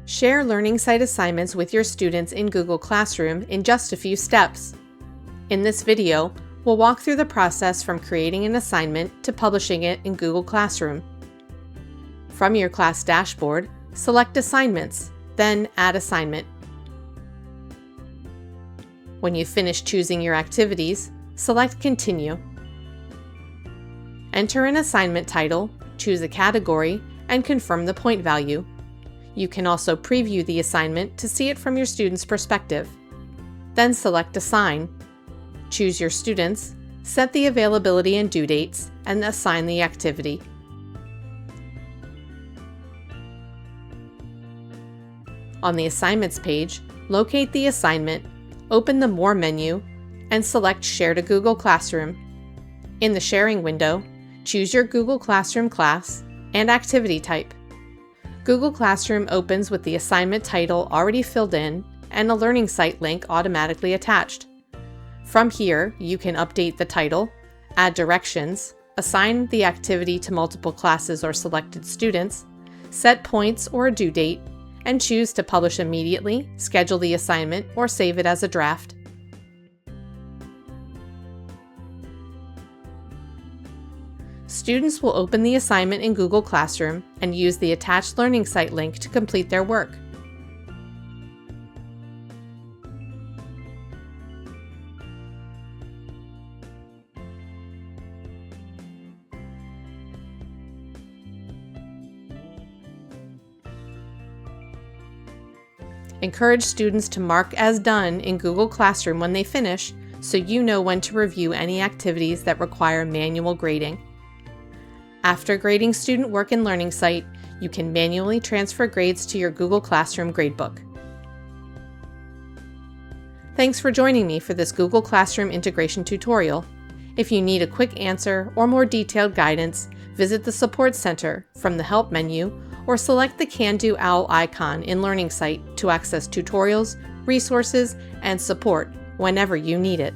Share learning site assignments with your students in Google Classroom in just a few steps. In this video, we'll walk through the process from creating an assignment to publishing it in Google Classroom. From your class dashboard, select Assignments, then Add Assignment. When you've finished choosing your activities, select Continue. Enter an assignment title, choose a category, and confirm the point value. You can also preview the assignment to see it from your student's perspective. Then select Assign. Choose your students, set the availability and due dates, and assign the activity. On the Assignments page, locate the assignment, open the More menu, and select Share to Google Classroom. In the Sharing window, choose your Google Classroom class and activity type. Google Classroom opens with the assignment title already filled in and a learning site link automatically attached. From here, you can update the title, add directions, assign the activity to multiple classes or selected students, set points or a due date, and choose to publish immediately, schedule the assignment, or save it as a draft. Students will open the assignment in Google Classroom and use the attached learning site link to complete their work. Encourage students to mark as done in Google Classroom when they finish, so you know when to review any activities that require manual grading. After grading student work in Learning Site, you can manually transfer grades to your Google Classroom gradebook. Thanks for joining me for this Google Classroom integration tutorial. If you need a quick answer or more detailed guidance, visit the Support Center from the Help menu or select the Can Do Owl icon in Learning Site to access tutorials, resources, and support whenever you need it.